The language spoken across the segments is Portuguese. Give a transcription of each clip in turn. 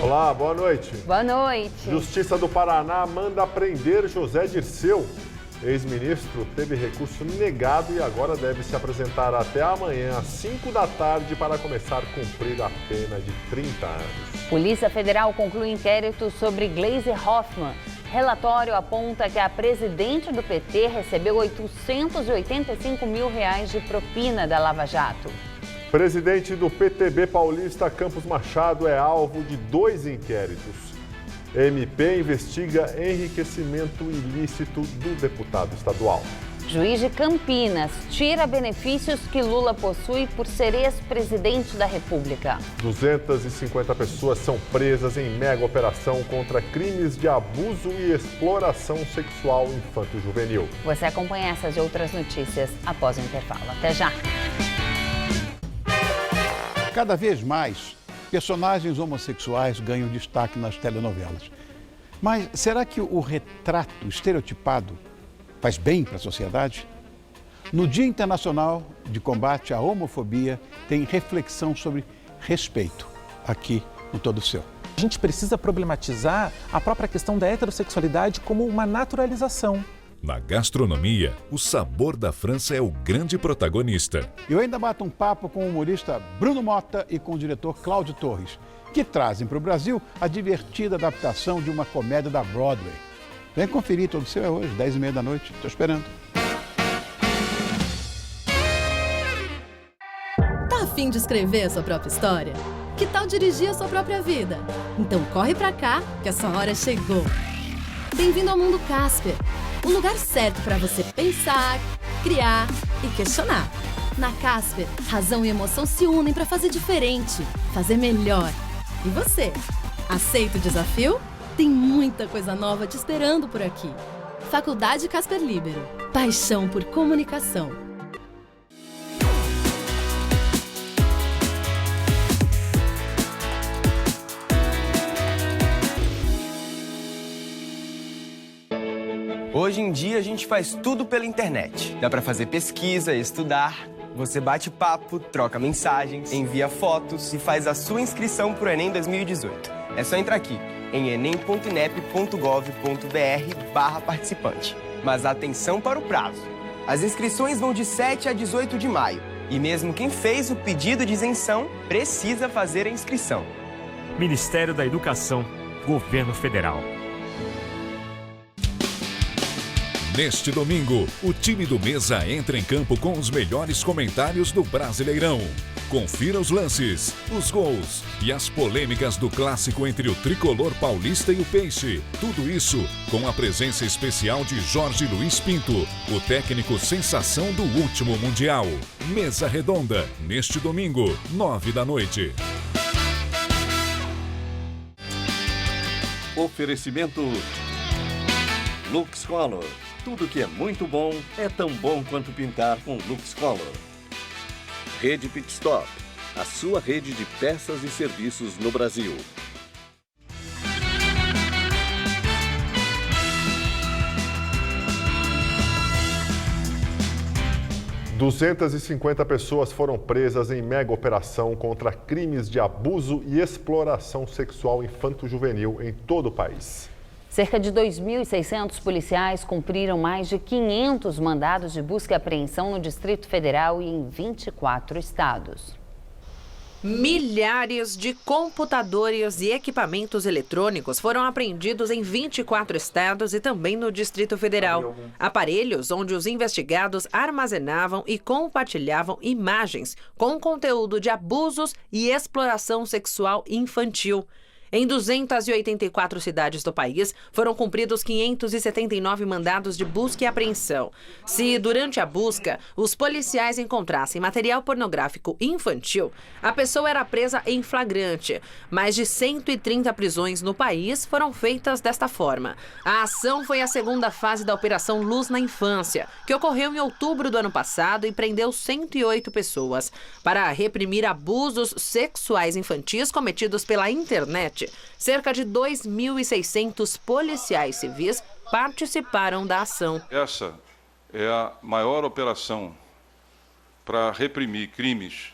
Olá, boa noite. Boa noite. Justiça do Paraná manda prender José Dirceu. Ex-ministro teve recurso negado e agora deve se apresentar até amanhã às 5 da tarde para começar a cumprir a pena de 30 anos. Polícia Federal conclui inquérito sobre Gleisi Hoffmann. Relatório aponta que a presidente do PT recebeu R$885 mil de propina da Lava Jato. Presidente do PTB paulista, Campos Machado, é alvo de 2 inquéritos. MP investiga enriquecimento ilícito do deputado estadual. Juiz de Campinas tira benefícios que Lula possui por ser ex-presidente da República. 250 pessoas são presas em mega operação contra crimes de abuso e exploração sexual infanto-juvenil. Você acompanha essas e outras notícias após o intervalo. Até já! Cada vez mais, personagens homossexuais ganham destaque nas telenovelas. Mas será que o retrato estereotipado faz bem para a sociedade? No Dia Internacional de Combate à Homofobia, tem reflexão sobre respeito, aqui no Todo Seu. A gente precisa problematizar a própria questão da heterossexualidade como uma naturalização. Na gastronomia, o sabor da França é o grande protagonista. Eu ainda bato um papo com o humorista Bruno Mota e com o diretor Cláudio Torres, que trazem para o Brasil a divertida adaptação de uma comédia da Broadway. Vem conferir, Todo Seu é hoje, 10h30 da noite. Estou esperando. Tá a fim de escrever a sua própria história? Que tal dirigir a sua própria vida? Então corre pra cá, que a sua hora chegou. Bem-vindo ao Mundo Casper, o lugar certo para você pensar, criar e questionar. Na Casper, razão e emoção se unem para fazer diferente, fazer melhor. E você, aceita o desafio? Tem muita coisa nova te esperando por aqui. Faculdade Casper Libero. Paixão por comunicação. Hoje em dia a gente faz tudo pela internet. Dá pra fazer pesquisa, estudar. Você bate papo, troca mensagens, envia fotos e faz a sua inscrição pro Enem 2018. É só entrar aqui em enem.inep.gov.br/participante. Mas atenção para o prazo. As inscrições vão de 7 a 18 de maio. E mesmo quem fez o pedido de isenção precisa fazer a inscrição. Ministério da Educação, Governo Federal. Neste domingo, o time do Mesa entra em campo com os melhores comentários do Brasileirão. Confira os lances, os gols e as polêmicas do clássico entre o tricolor paulista e o Peixe. Tudo isso com a presença especial de Jorge Luiz Pinto, o técnico sensação do último Mundial. Mesa Redonda, neste domingo, 9 da noite. Oferecimento Lux Color. Tudo que é muito bom é tão bom quanto pintar com Lux Color. Rede Pit Stop, a sua rede de peças e serviços no Brasil. – 250 pessoas foram presas em mega operação contra crimes de abuso e exploração sexual infanto-juvenil em todo o país. Cerca de 2.600 policiais cumpriram mais de 500 mandados de busca e apreensão no Distrito Federal e em 24 estados. Milhares de computadores e equipamentos eletrônicos foram apreendidos em 24 estados e também no Distrito Federal. Aparelhos onde os investigados armazenavam e compartilhavam imagens com conteúdo de abusos e exploração sexual infantil. Em 284 cidades do país, foram cumpridos 579 mandados de busca e apreensão. Se, durante a busca, os policiais encontrassem material pornográfico infantil, a pessoa era presa em flagrante. Mais de 130 prisões no país foram feitas desta forma. A ação foi a segunda fase da Operação Luz na Infância, que ocorreu em outubro do ano passado e prendeu 108 pessoas. Para reprimir abusos sexuais infantis cometidos pela internet, cerca de 2.600 policiais civis participaram da ação. Essa é a maior operação para reprimir crimes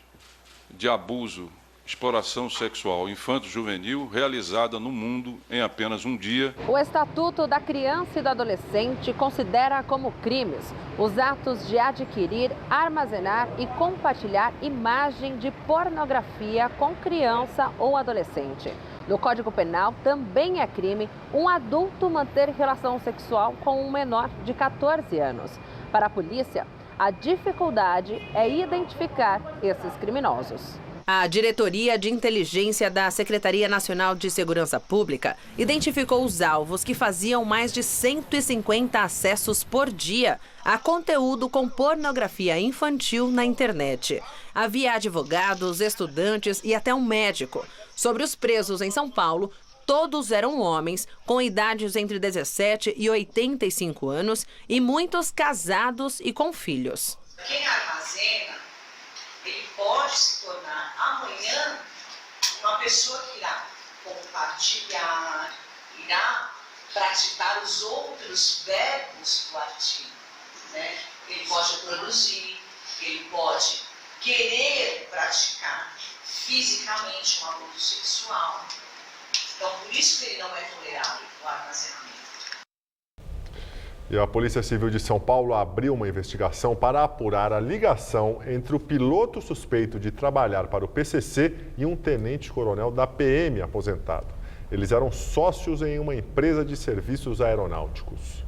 de abuso, exploração sexual infanto-juvenil realizada no mundo em apenas um dia. O Estatuto da Criança e do Adolescente considera como crimes os atos de adquirir, armazenar e compartilhar imagem de pornografia com criança ou adolescente. No Código Penal, também é crime um adulto manter relação sexual com um menor de 14 anos. Para a polícia, a dificuldade é identificar esses criminosos. A Diretoria de Inteligência da Secretaria Nacional de Segurança Pública identificou os alvos que faziam mais de 150 acessos por dia a conteúdo com pornografia infantil na internet. Havia advogados, estudantes e até um médico. Sobre os presos em São Paulo, todos eram homens com idades entre 17 e 85 anos e muitos casados e com filhos. Quem armazena, ele pode se tornar amanhã uma pessoa que irá compartilhar, irá praticar os outros verbos do artigo, né? Ele pode produzir, ele pode querer praticar fisicamente um abuso sexual. Então, por isso que ele não é tolerável, o armazenamento. E a Polícia Civil de São Paulo abriu uma investigação para apurar a ligação entre o piloto suspeito de trabalhar para o PCC e um tenente-coronel da PM aposentado. Eles eram sócios em uma empresa de serviços aeronáuticos.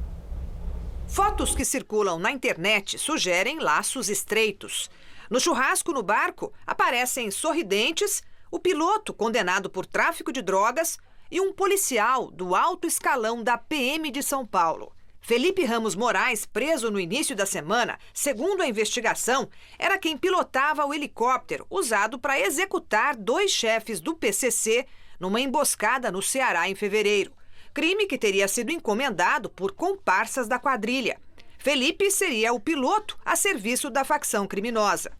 Fotos que circulam na internet sugerem laços estreitos. No churrasco no barco, aparecem sorridentes, o piloto condenado por tráfico de drogas e um policial do alto escalão da PM de São Paulo. Felipe Ramos Moraes, preso no início da semana, segundo a investigação, era quem pilotava o helicóptero usado para executar 2 chefes do PCC numa emboscada no Ceará em fevereiro. Crime que teria sido encomendado por comparsas da quadrilha. Felipe seria o piloto a serviço da facção criminosa.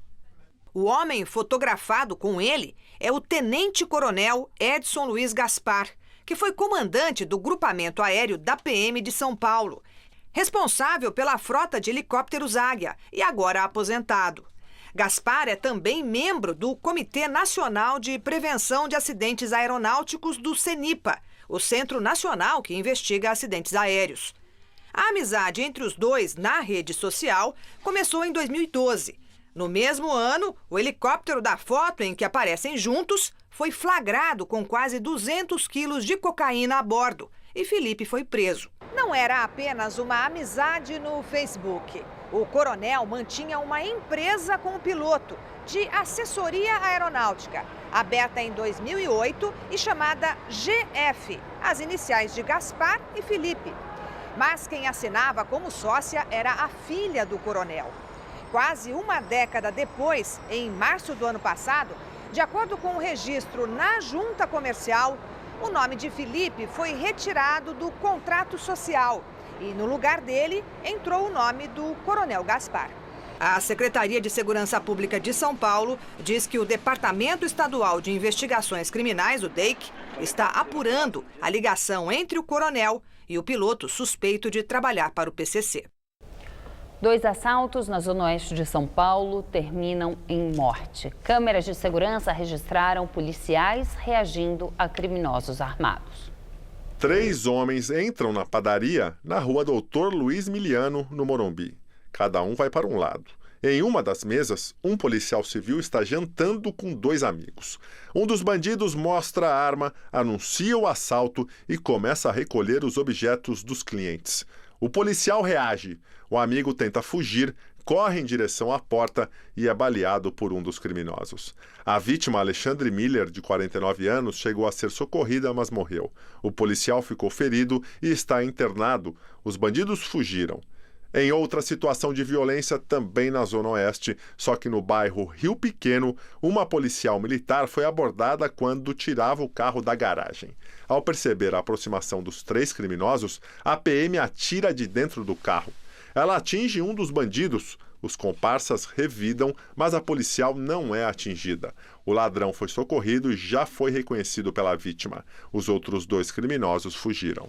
O homem fotografado com ele é o tenente-coronel Edson Luiz Gaspar, que foi comandante do grupamento aéreo da PM de São Paulo, responsável pela frota de helicópteros Águia e agora aposentado. Gaspar é também membro do Comitê Nacional de Prevenção de Acidentes Aeronáuticos do CENIPA, o Centro Nacional que investiga acidentes aéreos. A amizade entre os dois na rede social começou em 2012. No mesmo ano, o helicóptero da foto em que aparecem juntos foi flagrado com quase 200 quilos de cocaína a bordo e Felipe foi preso. Não era apenas uma amizade no Facebook. O coronel mantinha uma empresa com o piloto de assessoria aeronáutica, aberta em 2008 e chamada GF, as iniciais de Gaspar e Felipe. Mas quem assinava como sócia era a filha do coronel. Quase uma década depois, em março do ano passado, de acordo com o registro na junta comercial, o nome de Felipe foi retirado do contrato social e, no lugar dele, entrou o nome do coronel Gaspar. A Secretaria de Segurança Pública de São Paulo diz que o Departamento Estadual de Investigações Criminais, o DEIC, está apurando a ligação entre o coronel e o piloto suspeito de trabalhar para o PCC. 2 assaltos na zona oeste de São Paulo terminam em morte. Câmeras de segurança registraram policiais reagindo a criminosos armados. 3 homens entram na padaria na rua Doutor Luiz Miliano, no Morumbi. Cada um vai para um lado. Em uma das mesas, um policial civil está jantando com 2 amigos. Um dos bandidos mostra a arma, anuncia o assalto e começa a recolher os objetos dos clientes. O policial reage. O amigo tenta fugir, corre em direção à porta e é baleado por um dos criminosos. A vítima, Alexandre Miller, de 49 anos, chegou a ser socorrida, mas morreu. O policial ficou ferido e está internado. Os bandidos fugiram. Em outra situação de violência, também na Zona Oeste, só que no bairro Rio Pequeno, uma policial militar foi abordada quando tirava o carro da garagem. Ao perceber a aproximação dos 3 criminosos, a PM atira de dentro do carro. Ela atinge um dos bandidos. Os comparsas revidam, mas a policial não é atingida. O ladrão foi socorrido e já foi reconhecido pela vítima. Os outros 2 criminosos fugiram.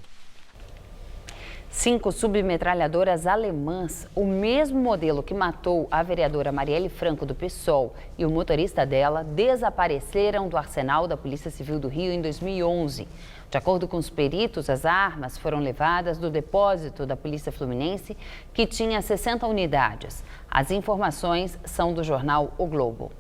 5 submetralhadoras alemãs, o mesmo modelo que matou a vereadora Marielle Franco do PSOL e o motorista dela, desapareceram do arsenal da Polícia Civil do Rio em 2011. De acordo com os peritos, as armas foram levadas do depósito da Polícia Fluminense, que tinha 60 unidades. As informações são do jornal O Globo.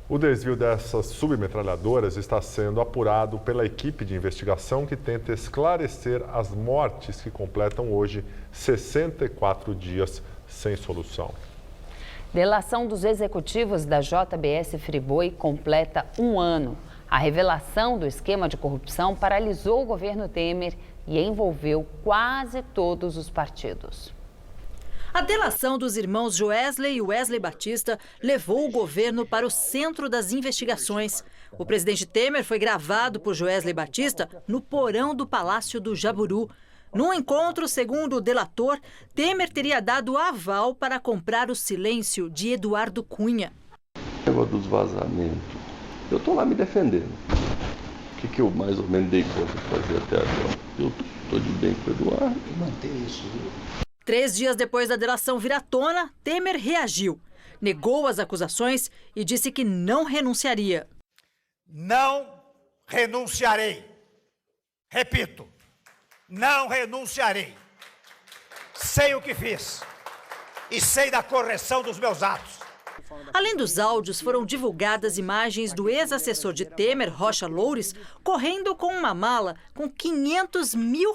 O desvio dessas submetralhadoras está sendo apurado pela equipe de investigação que tenta esclarecer as mortes que completam hoje 64 dias sem solução. Delação dos executivos da JBS Friboi completa 1 ano. A revelação do esquema de corrupção paralisou o governo Temer e envolveu quase todos os partidos. A delação dos irmãos Joesley e Wesley Batista levou o governo para o centro das investigações. O presidente Temer foi gravado por Joesley Batista no porão do Palácio do Jaburu. Num encontro, segundo o delator, Temer teria dado aval para comprar o silêncio de Eduardo Cunha. O negócio dos vazamentos. Eu estou lá me defendendo. O que eu mais ou menos dei conta de fazer até agora? Eu estou de bem com o Eduardo. Manter isso, viu? 3 dias depois da delação vir à tona, Temer reagiu, negou as acusações e disse que não renunciaria. Não renunciarei. Repito, não renunciarei. Sei o que fiz e sei da correção dos meus atos. Além dos áudios, foram divulgadas imagens do ex-assessor de Temer, Rocha Loures, correndo com uma mala com R$500 mil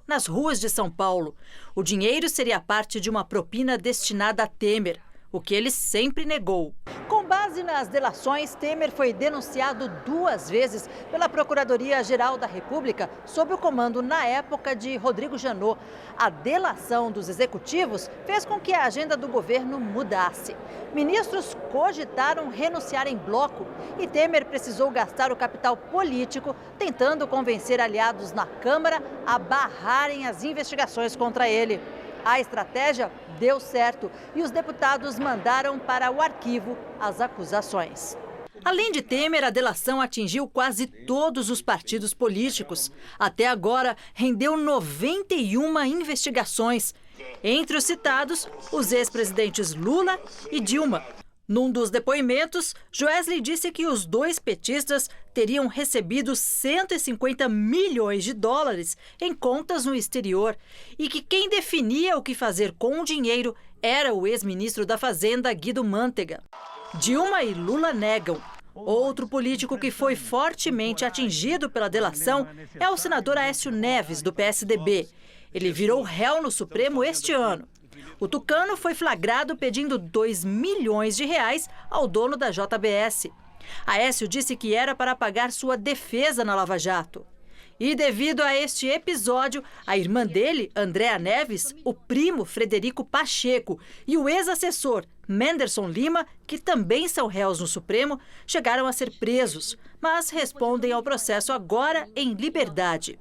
nas ruas de São Paulo. O dinheiro seria parte de uma propina destinada a Temer, o que ele sempre negou. Com base nas delações, Temer foi denunciado 2 vezes pela Procuradoria-Geral da República, sob o comando, na época, de Rodrigo Janot. A delação dos executivos fez com que a agenda do governo mudasse. Ministros cogitaram renunciar em bloco e Temer precisou gastar o capital político tentando convencer aliados na Câmara a barrarem as investigações contra ele. A estratégia deu certo e os deputados mandaram para o arquivo as acusações. Além de Temer, a delação atingiu quase todos os partidos políticos. Até agora, rendeu 91 investigações. Entre os citados, os ex-presidentes Lula e Dilma. Num dos depoimentos, Joesley disse que os 2 petistas teriam recebido 150 milhões de dólares em contas no exterior e que quem definia o que fazer com o dinheiro era o ex-ministro da Fazenda, Guido Mantega. Dilma e Lula negam. Outro político que foi fortemente atingido pela delação é o senador Aécio Neves, do PSDB. Ele virou réu no Supremo este ano. O tucano foi flagrado pedindo R$2 milhões ao dono da JBS. Aécio disse que era para pagar sua defesa na Lava Jato. E devido a este episódio, a irmã dele, Andréa Neves, o primo Frederico Pacheco e o ex-assessor Menderson Lima, que também são réus no Supremo, chegaram a ser presos, mas respondem ao processo agora em liberdade.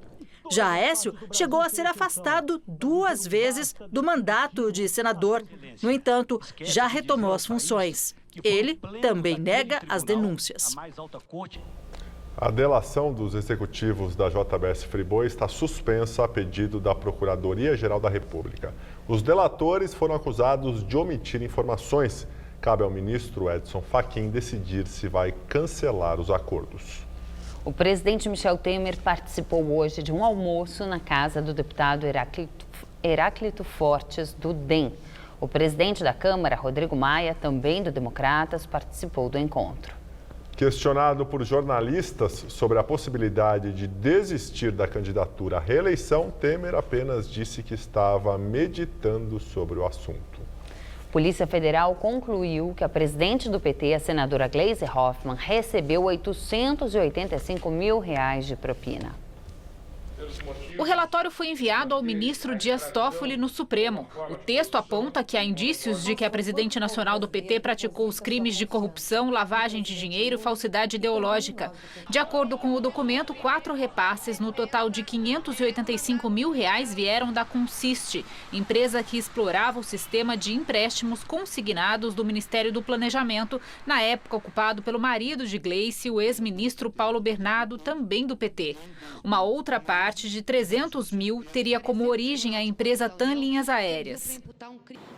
Já Aécio chegou a ser afastado 2 vezes do mandato de senador. No entanto, já retomou as funções. Ele também nega as denúncias. A delação dos executivos da JBS Friboi está suspensa a pedido da Procuradoria-Geral da República. Os delatores foram acusados de omitir informações. Cabe ao ministro Edson Fachin decidir se vai cancelar os acordos. O presidente Michel Temer participou hoje de um almoço na casa do deputado Heráclito Fortes, do DEM. O presidente da Câmara, Rodrigo Maia, também do Democratas, participou do encontro. Questionado por jornalistas sobre a possibilidade de desistir da candidatura à reeleição, Temer apenas disse que estava meditando sobre o assunto. Polícia Federal concluiu que a presidente do PT, a senadora Gleisi Hoffmann, recebeu R$885 mil de propina. O relatório foi enviado ao ministro Dias Toffoli no Supremo. O texto aponta que há indícios de que a presidente nacional do PT praticou os crimes de corrupção, lavagem de dinheiro e falsidade ideológica. De acordo com o documento, 4 repasses no total de R$585 mil vieram da Consiste, empresa que explorava o sistema de empréstimos consignados do Ministério do Planejamento, na época ocupado pelo marido de Gleisi, o ex-ministro Paulo Bernardo, também do PT. Uma outra parte resgate de 300 mil teria como origem a empresa TAM Linhas Aéreas.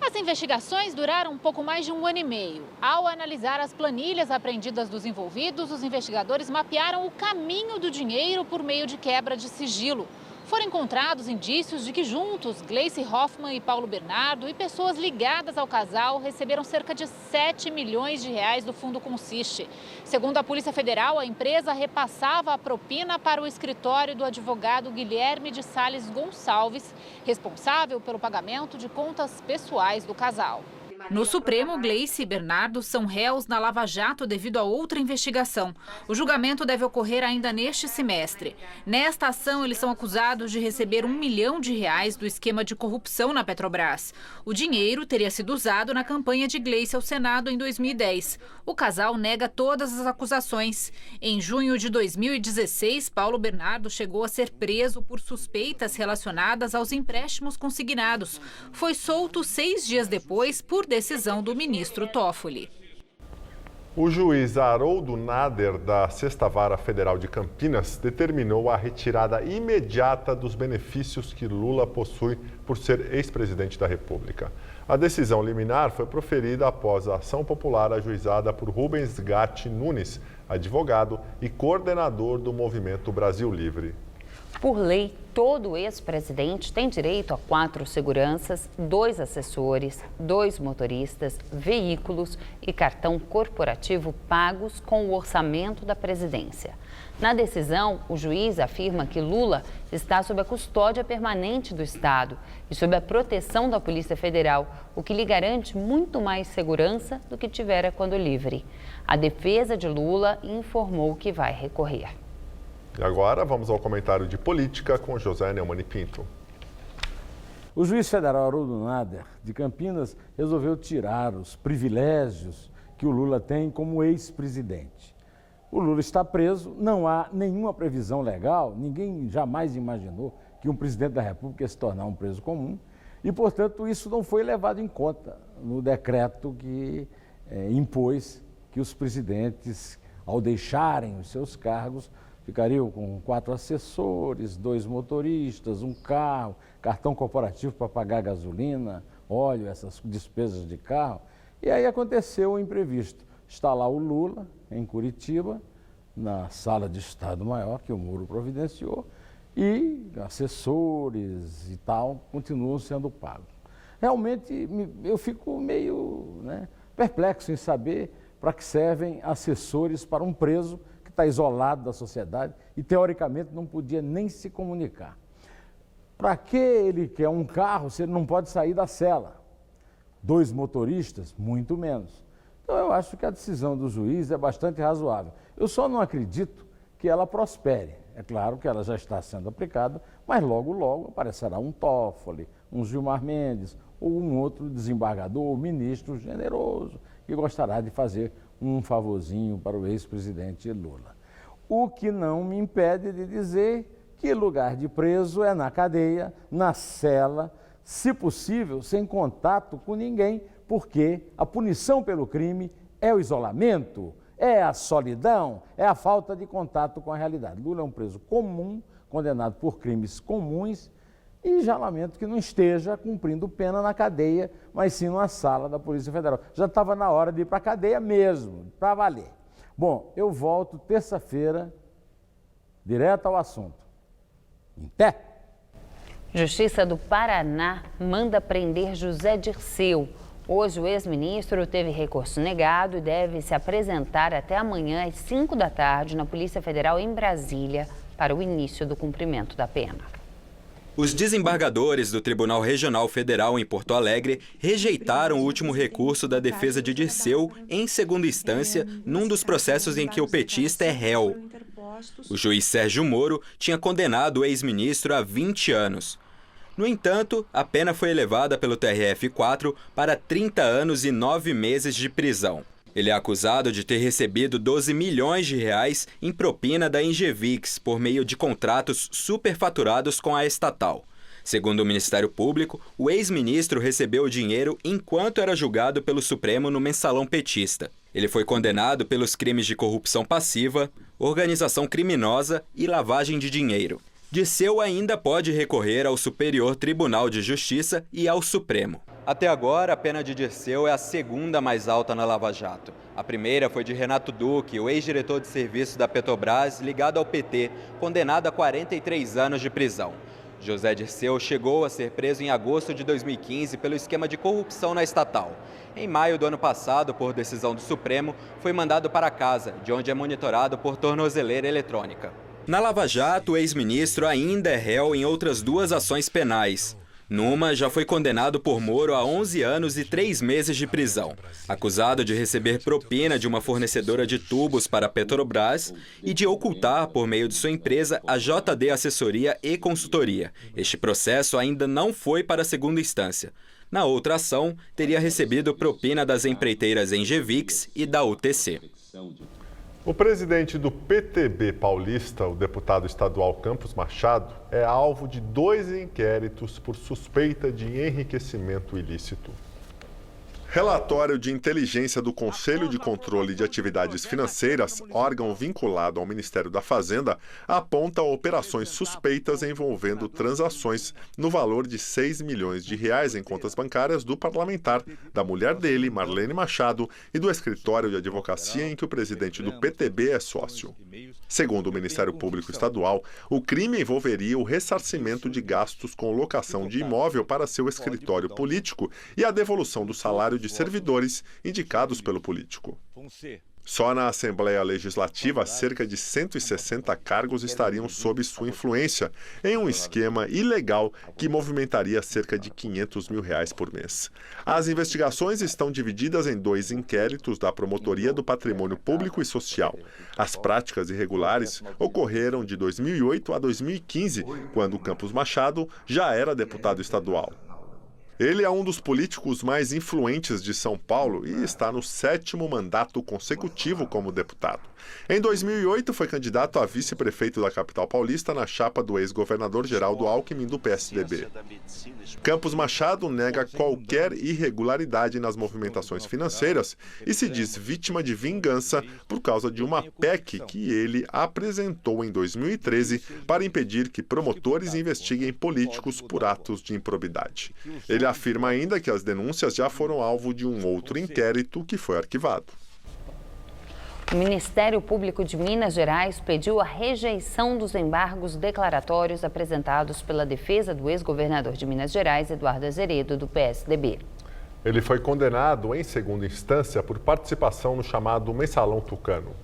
As investigações duraram um pouco mais de 1 ano e meio. Ao analisar as planilhas apreendidas dos envolvidos, os investigadores mapearam o caminho do dinheiro por meio de quebra de sigilo. Foram encontrados indícios de que juntos, Gleice Hoffmann e Paulo Bernardo e pessoas ligadas ao casal receberam cerca de 7 milhões de reais do Fundo Consiste. Segundo a Polícia Federal, a empresa repassava a propina para o escritório do advogado Guilherme de Sales Gonçalves, responsável pelo pagamento de contas pessoais do casal. No Supremo, Gleice e Bernardo são réus na Lava Jato devido a outra investigação. O julgamento deve ocorrer ainda neste semestre. Nesta ação, eles são acusados de receber R$1 milhão do esquema de corrupção na Petrobras. O dinheiro teria sido usado na campanha de Gleice ao Senado em 2010. O casal nega todas as acusações. Em junho de 2016, Paulo Bernardo chegou a ser preso por suspeitas relacionadas aos empréstimos consignados. Foi solto 6 dias depois por decisão do ministro Toffoli. O juiz Haroldo Nader, da 6ª Vara Federal de Campinas, determinou a retirada imediata dos benefícios que Lula possui por ser ex-presidente da República. A decisão liminar foi proferida após a ação popular ajuizada por Rubens Gatti Nunes, advogado e coordenador do Movimento Brasil Livre. Por lei, todo ex-presidente tem direito a 4 seguranças, 2 assessores, 2 motoristas, veículos e cartão corporativo pagos com o orçamento da presidência. Na decisão, o juiz afirma que Lula está sob a custódia permanente do Estado e sob a proteção da Polícia Federal, o que lhe garante muito mais segurança do que tivera quando livre. A defesa de Lula informou que vai recorrer. E agora vamos ao comentário de política com José Neumann e Pinto. O juiz federal Haroldo Nader, de Campinas, resolveu tirar os privilégios que o Lula tem como ex-presidente. O Lula está preso, não há nenhuma previsão legal, ninguém jamais imaginou que um presidente da República ia se tornar um preso comum e, portanto, isso não foi levado em conta no decreto que impôs que os presidentes, ao deixarem os seus cargos, ficariam com 4 assessores, 2 motoristas, um carro, cartão corporativo para pagar gasolina, óleo, essas despesas de carro. E aí aconteceu o imprevisto. Está lá o Lula, em Curitiba, na sala de Estado-Maior, que o Moro providenciou, e assessores e tal continuam sendo pagos. Realmente, eu fico meio perplexo em saber para que servem assessores para um preso que está isolado da sociedade e, teoricamente, não podia nem se comunicar. Para que ele quer um carro se ele não pode sair da cela? 2 motoristas, muito menos. Então, eu acho que a decisão do juiz é bastante razoável. Eu só não acredito que ela prospere. É claro que ela já está sendo aplicada, mas logo, logo aparecerá um Toffoli, um Gilmar Mendes ou um outro desembargador ou ministro generoso que gostará de fazer um favorzinho para o ex-presidente Lula. O que não me impede de dizer que lugar de preso é na cadeia, na cela, se possível, sem contato com ninguém, porque a punição pelo crime é o isolamento, é a solidão, é a falta de contato com a realidade. Lula é um preso comum, condenado por crimes comuns, e já lamento que não esteja cumprindo pena na cadeia, mas sim numa sala da Polícia Federal. Já estava na hora de ir para a cadeia mesmo, para valer. Bom, eu volto terça-feira, direto ao assunto. Em pé! Justiça do Paraná manda prender José Dirceu. Hoje, o ex-ministro teve recurso negado e deve se apresentar até amanhã às 5 da tarde na Polícia Federal em Brasília para o início do cumprimento da pena. Os desembargadores do Tribunal Regional Federal em Porto Alegre rejeitaram o último recurso da defesa de Dirceu em segunda instância, num dos processos em que o petista é réu. O juiz Sérgio Moro tinha condenado o ex-ministro a 20 anos. No entanto, a pena foi elevada pelo TRF4 para 30 anos e 9 meses de prisão. Ele é acusado de ter recebido 12 milhões de reais em propina da Ingevix por meio de contratos superfaturados com a estatal. Segundo o Ministério Público, o ex-ministro recebeu o dinheiro enquanto era julgado pelo Supremo no mensalão petista. Ele foi condenado pelos crimes de corrupção passiva, organização criminosa e lavagem de dinheiro. Dirceu ainda pode recorrer ao Superior Tribunal de Justiça e ao Supremo. Até agora, a pena de Dirceu é a segunda mais alta na Lava Jato. A primeira foi de Renato Duque, o ex-diretor de serviço da Petrobras, ligado ao PT, condenado a 43 anos de prisão. José Dirceu chegou a ser preso em agosto de 2015 pelo esquema de corrupção na estatal. Em maio do ano passado, por decisão do Supremo, foi mandado para casa, de onde é monitorado por tornozeleira eletrônica. Na Lava Jato, o ex-ministro ainda é réu em outras 2 ações penais. Numa, já foi condenado por Moro a 11 anos e 3 meses de prisão, acusado de receber propina de uma fornecedora de tubos para a Petrobras e de ocultar, por meio de sua empresa, a JD Assessoria e Consultoria. Este processo ainda não foi para a segunda instância. Na outra ação, teria recebido propina das empreiteiras Engevix e da UTC. O presidente do PTB paulista, o deputado estadual Campos Machado, é alvo de 2 inquéritos por suspeita de enriquecimento ilícito. Relatório de inteligência do Conselho de Controle de Atividades Financeiras, órgão vinculado ao Ministério da Fazenda, aponta operações suspeitas envolvendo transações no valor de R$6 milhões em contas bancárias do parlamentar, da mulher dele, Marlene Machado, e do escritório de advocacia em que o presidente do PTB é sócio. Segundo o Ministério Público Estadual, o crime envolveria o ressarcimento de gastos com locação de imóvel para seu escritório político e a devolução do salário de servidores indicados pelo político. Só na Assembleia Legislativa, cerca de 160 cargos estariam sob sua influência, em um esquema ilegal que movimentaria cerca de R$500 mil por mês. As investigações estão divididas em 2 inquéritos da Promotoria do Patrimônio Público e Social. As práticas irregulares ocorreram de 2008 a 2015, quando Campos Machado já era deputado estadual. Ele é um dos políticos mais influentes de São Paulo e está no 7º mandato consecutivo como deputado. Em 2008, foi candidato a vice-prefeito da capital paulista na chapa do ex-governador Geraldo Alckmin, do PSDB. Campos Machado nega qualquer irregularidade nas movimentações financeiras e se diz vítima de vingança por causa de uma PEC que ele apresentou em 2013 para impedir que promotores investiguem políticos por atos de improbidade. Ele afirma ainda que as denúncias já foram alvo de um outro inquérito que foi arquivado. O Ministério Público de Minas Gerais pediu a rejeição dos embargos declaratórios apresentados pela defesa do ex-governador de Minas Gerais, Eduardo Azeredo, do PSDB. Ele foi condenado em segunda instância por participação no chamado Mensalão Tucano.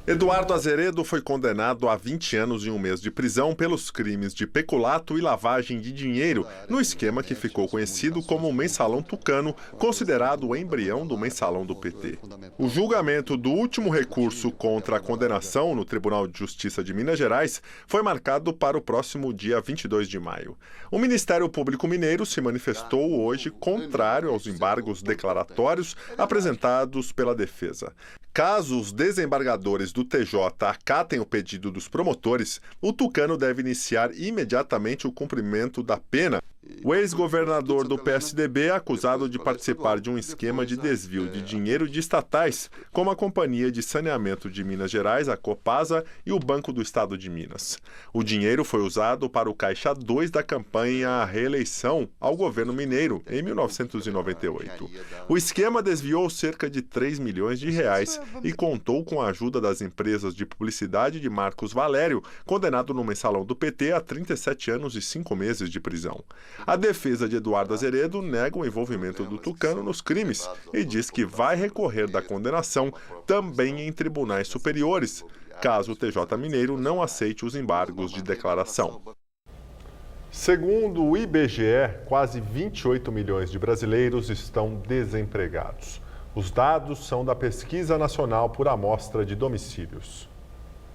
Eduardo Azeredo foi condenado a 20 anos e 1 mês de prisão pelos crimes de peculato e lavagem de dinheiro, no esquema que ficou conhecido como o Mensalão Tucano, considerado o embrião do Mensalão do PT. O julgamento do último recurso contra a condenação no Tribunal de Justiça de Minas Gerais foi marcado para o próximo dia 22 de maio. O Ministério Público Mineiro se manifestou hoje contrário aos embargos declaratórios apresentados pela defesa. Caso os desembargadores do TJ acatem o pedido dos promotores, o Tucano deve iniciar imediatamente o cumprimento da pena. O ex-governador do PSDB é acusado de participar de um esquema de desvio de dinheiro de estatais, como a Companhia de Saneamento de Minas Gerais, a Copasa, e o Banco do Estado de Minas. O dinheiro foi usado para o Caixa 2 da campanha à reeleição ao governo mineiro, em 1998. O esquema desviou cerca de R$3 milhões e contou com a ajuda das empresas de publicidade de Marcos Valério, condenado no Mensalão do PT a 37 anos e 5 meses de prisão. A defesa de Eduardo Azeredo nega o envolvimento do Tucano nos crimes e diz que vai recorrer da condenação também em tribunais superiores, caso o TJ Mineiro não aceite os embargos de declaração. Segundo o IBGE, quase 28 milhões de brasileiros estão desempregados. Os dados são da Pesquisa Nacional por Amostra de Domicílios.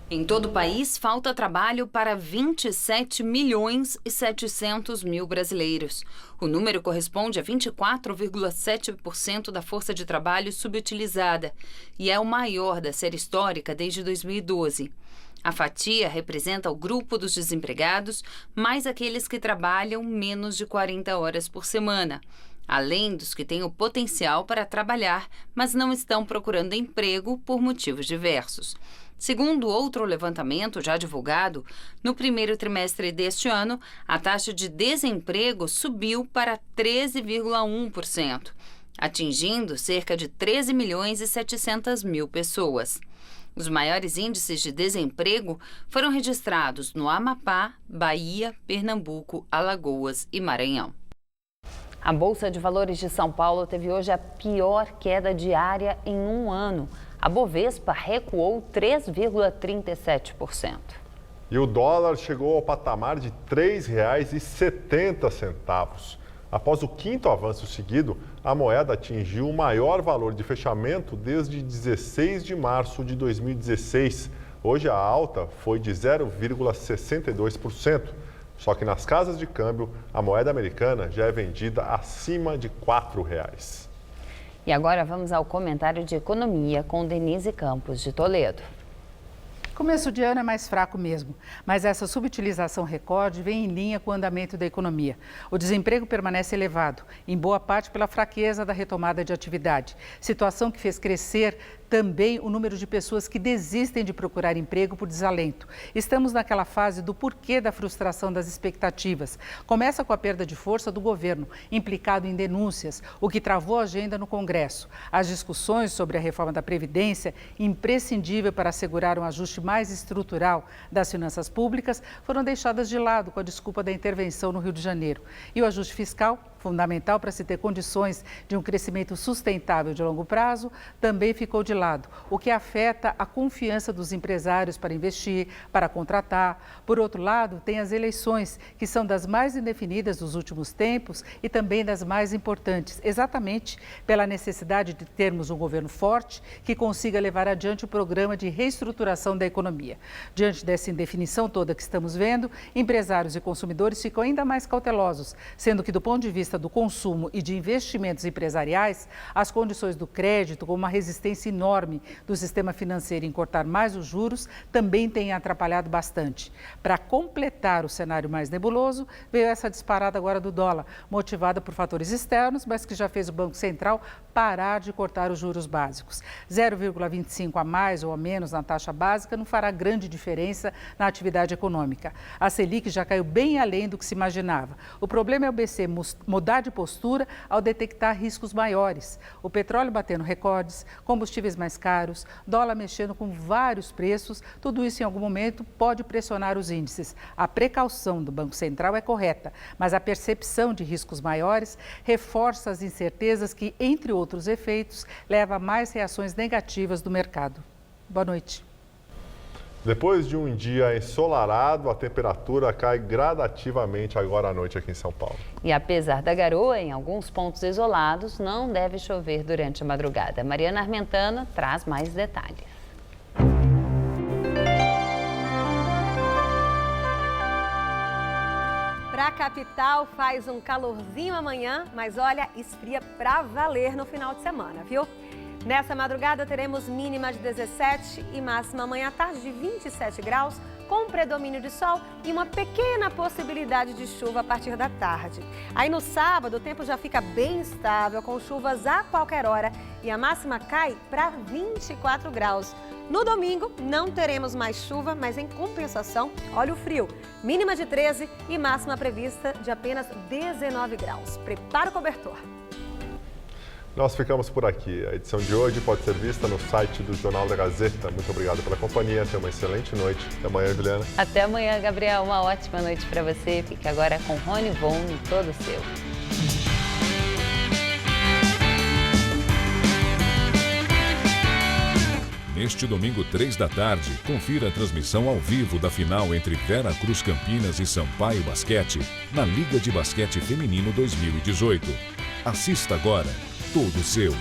Em todo o país, falta trabalho para 27 milhões e 700 mil brasileiros. O número corresponde a 24,7% da força de trabalho subutilizada e é o maior da série histórica desde 2012. A fatia representa o grupo dos desempregados, mais aqueles que trabalham menos de 40 horas por semana, além dos que têm o potencial para trabalhar, mas não estão procurando emprego por motivos diversos. Segundo outro levantamento já divulgado, no primeiro trimestre deste ano, a taxa de desemprego subiu para 13,1%, atingindo cerca de 13 milhões e 700 mil pessoas. Os maiores índices de desemprego foram registrados no Amapá, Bahia, Pernambuco, Alagoas e Maranhão. A Bolsa de Valores de São Paulo teve hoje a pior queda diária em um ano. A Bovespa recuou 3,37%. E o dólar chegou ao patamar de R$ 3,70. Após o quinto avanço seguido, a moeda atingiu o maior valor de fechamento desde 16 de março de 2016. Hoje a alta foi de 0,62%. Só que nas casas de câmbio, a moeda americana já é vendida acima de R$ 4,00. E agora vamos ao comentário de economia com Denise Campos, de Toledo. Começo de ano é mais fraco mesmo, mas essa subutilização recorde vem em linha com o andamento da economia. O desemprego permanece elevado, em boa parte pela fraqueza da retomada de atividade, situação que fez crescer também o número de pessoas que desistem de procurar emprego por desalento. Estamos naquela fase do porquê da frustração das expectativas. Começa com a perda de força do governo, implicado em denúncias, o que travou a agenda no Congresso. As discussões sobre a reforma da Previdência, imprescindível para assegurar um ajuste mais estrutural das finanças públicas, foram deixadas de lado com a desculpa da intervenção no Rio de Janeiro. E o ajuste fiscal, fundamental para se ter condições de um crescimento sustentável de longo prazo, também ficou de lado, o que afeta a confiança dos empresários para investir, para contratar. Por outro lado, tem as eleições, que são das mais indefinidas dos últimos tempos e também das mais importantes, exatamente pela necessidade de termos um governo forte que consiga levar adiante o programa de reestruturação da economia. Diante dessa indefinição toda que estamos vendo, empresários e consumidores ficam ainda mais cautelosos, sendo que do ponto de vista do consumo e de investimentos empresariais, as condições do crédito, com uma resistência enorme do sistema financeiro em cortar mais os juros, também têm atrapalhado bastante. Para completar o cenário mais nebuloso, veio essa disparada agora do dólar, motivada por fatores externos, mas que já fez o Banco Central parar de cortar os juros básicos. 0,25 a mais ou a menos na taxa básica não fará grande diferença na atividade econômica. A Selic já caiu bem além do que se imaginava. O problema é o BC mudar de postura ao detectar riscos maiores. O petróleo batendo recordes, combustíveis mais caros, dólar mexendo com vários preços, tudo isso em algum momento pode pressionar os índices. A precaução do Banco Central é correta, mas a percepção de riscos maiores reforça as incertezas que, entre outros efeitos, leva a mais reações negativas do mercado. Boa noite. Depois de um dia ensolarado, a temperatura cai gradativamente agora à noite aqui em São Paulo. E apesar da garoa, em alguns pontos isolados, não deve chover durante a madrugada. Mariana Armentano traz mais detalhes. Para a capital faz um calorzinho amanhã, mas olha, esfria pra valer no final de semana, viu? Nessa madrugada teremos mínima de 17 e máxima amanhã à tarde de 27 graus, com predomínio de sol e uma pequena possibilidade de chuva a partir da tarde. Aí no sábado o tempo já fica bem estável, com chuvas a qualquer hora e a máxima cai para 24 graus. No domingo não teremos mais chuva, mas em compensação, olha o frio. Mínima de 13 e máxima prevista de apenas 19 graus. Prepara o cobertor. Nós ficamos por aqui. A edição de hoje pode ser vista no site do Jornal da Gazeta. Muito obrigado pela companhia. Tenha uma excelente noite. Até amanhã, Juliana. Até amanhã, Gabriel. Uma ótima noite para você. Fique agora com Rony Von e todo seu. Neste domingo, 3 da tarde, confira a transmissão ao vivo da final entre Vera Cruz Campinas e Sampaio Basquete na Liga de Basquete Feminino 2018. Assista agora. Todo seu.